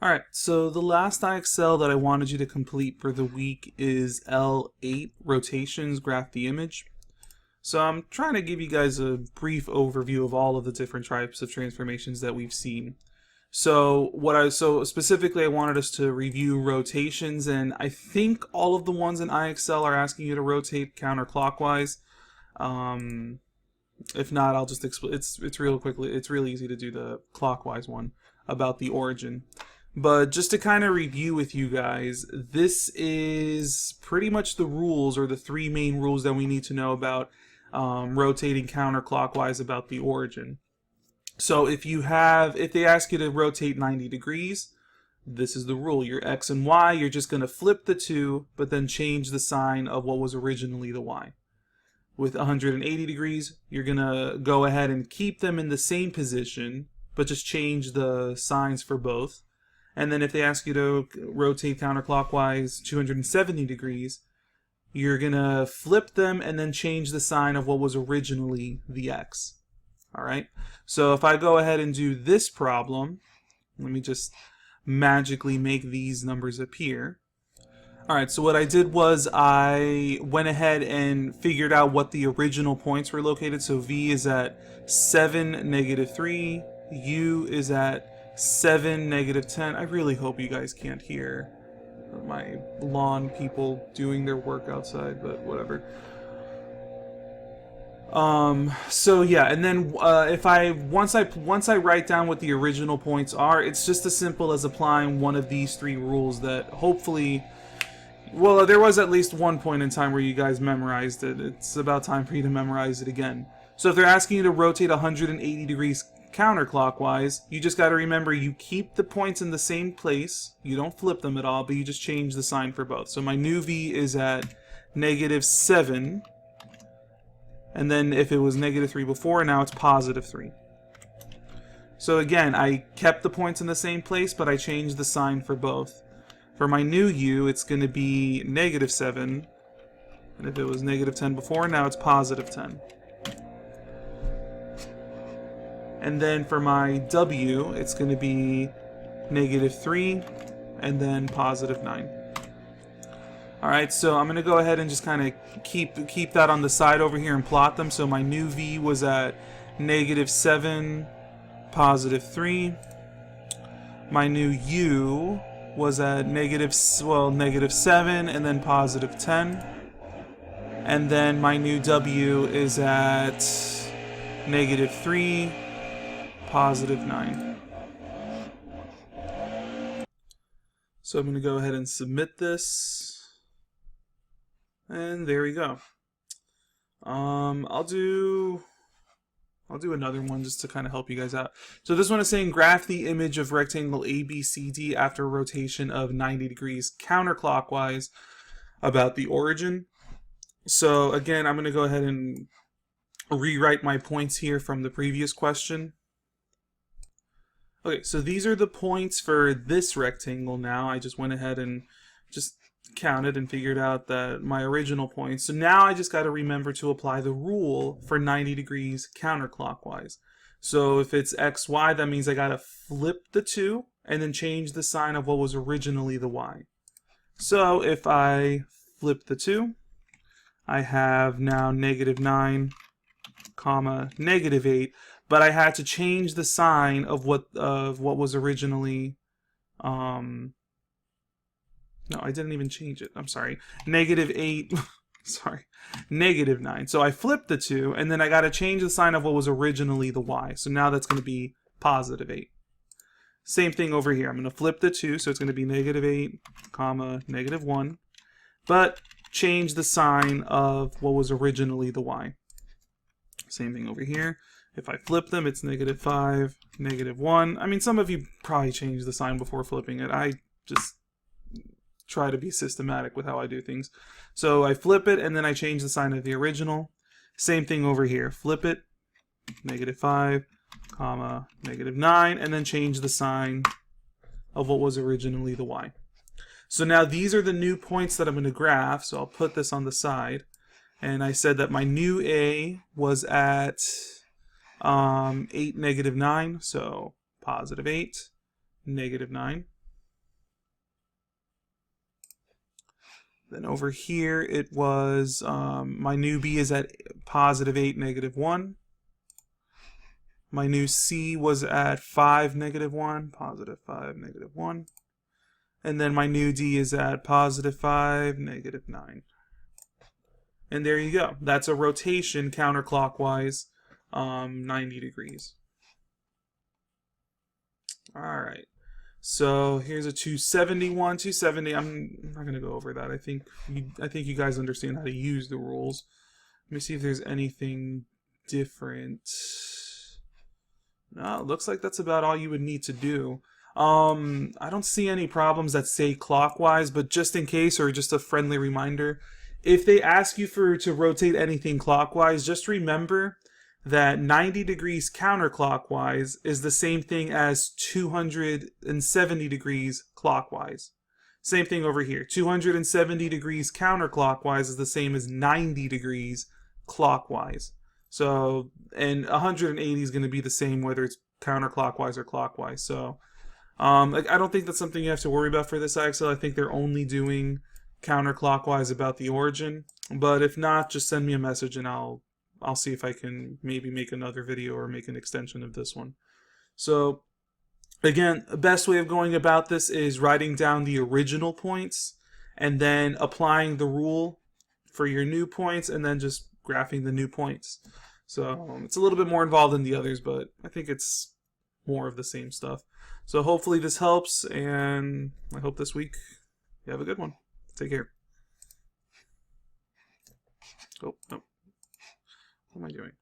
Alright, so the last IXL that I wanted you to complete for the week is L8, Rotations, Graph the Image. So I'm trying to give you guys a brief overview of all of the different types of transformations that we've seen. So specifically I wanted us to review rotations, and I think all of the ones in IXL are asking you to rotate counterclockwise. Um, if not, I'll just explain. It's real quickly. It's real easy to do the clockwise one about the origin. But just to kind of review with you guys, this is pretty much the rules, or the three main rules that we need to know about rotating counterclockwise about the origin. So if they ask you to rotate 90 degrees, this is the rule. Your X and Y, you're just going to flip the two, but then change the sign of what was originally the Y. With 180 degrees, you're going to go ahead and keep them in the same position, but just change the signs for both. And then if they ask you to rotate counterclockwise 270 degrees, you're going to flip them and then change the sign of what was originally the X. Alright, so if I go ahead and do this problem, let me just magically make these numbers appear. Alright, so what I did was I went ahead and figured out what the original points were located. So V is at 7, negative 3, U is at 7, negative 10. I really hope you guys can't hear my lawn people doing their work outside, but whatever. So yeah, and then once I write down what the original points are, it's just as simple as applying one of these three rules that hopefully, well, there was at least one point in time where you guys memorized it. It's about time for you to memorize it again. So if they're asking you to rotate 180 degrees counterclockwise, you just got to remember you keep the points in the same place. You don't flip them at all, but you just change the sign for both. So my new V is at negative 7. And then if it was negative 3 before, now it's positive 3. So again, I kept the points in the same place, but I changed the sign for both. For my new U, it's going to be negative 7. And if it was negative 10 before, now it's positive 10. And then for my W, it's going to be negative 3 and then positive 9. Alright, so I'm going to go ahead and just kind of keep that on the side over here and plot them. So my new V was at negative 7, positive 3. My new U was at negative 7 and then positive 10. And then my new W is at negative 3, positive 9. So I'm going to go ahead and submit this. And there we go. I'll do another one just to kind of help you guys out. So this one is saying graph the image of rectangle ABCD after a rotation of 90 degrees counterclockwise about the origin. So again, I'm going to go ahead and rewrite my points here from the previous question. Okay, so these are the points for this rectangle now. I just went ahead and just counted and figured out that my original points. So now I just got to remember to apply the rule for 90 degrees counterclockwise. So if it's XY, that means I got to flip the 2 and then change the sign of what was originally the Y. So if I flip the 2, I have now negative 9, comma, negative 8, but I had to change the sign of what was originally no, I didn't even change it. I'm sorry. Negative 8. Sorry. Negative 9. So I flipped the 2, and then I got to change the sign of what was originally the Y. So now that's going to be positive 8. Same thing over here. I'm going to flip the 2, so it's going to be negative 8, comma, negative 1. But change the sign of what was originally the Y. Same thing over here. If I flip them, it's negative 5, negative 1. I mean, some of you probably changed the sign before flipping it. I just try to be systematic with how I do things. So I flip it and then I change the sign of the original. Same thing over here. Flip it, negative 5, comma, negative 9, and then change the sign of what was originally the Y. So now these are the new points that I'm going to graph. So I'll put this on the side. And I said that my new A was at 8, negative 9. So positive 8, negative 9. Then over here it was, my new B is at +8, -1. My new C was at 5, -1, +5, -1. And then my new D is at +5, -9. And there you go. That's a rotation counterclockwise, 90 degrees. All right. So here's a 271, 270. I'm not going to go over that. I think you guys understand how to use the rules. Let me see if there's anything different. No, it looks like that's about all you would need to do. I don't see any problems that say clockwise, but just in case, or just a friendly reminder, if they ask you to rotate anything clockwise, just remember that 90 degrees counterclockwise is the same thing as 270 degrees clockwise. Same thing over here. 270 degrees counterclockwise is the same as 90 degrees clockwise. So, and 180 is going to be the same whether it's counterclockwise or clockwise. So, like, I don't think that's something you have to worry about for this IXL. I think they're only doing counterclockwise about the origin. But if not, just send me a message and I'll see if I can maybe make another video or make an extension of this one. So again, the best way of going about this is writing down the original points and then applying the rule for your new points and then just graphing the new points. So it's a little bit more involved than the others, but I think it's more of the same stuff. So hopefully this helps, and I hope this week you have a good one. Take care. Oh, no. What am I doing?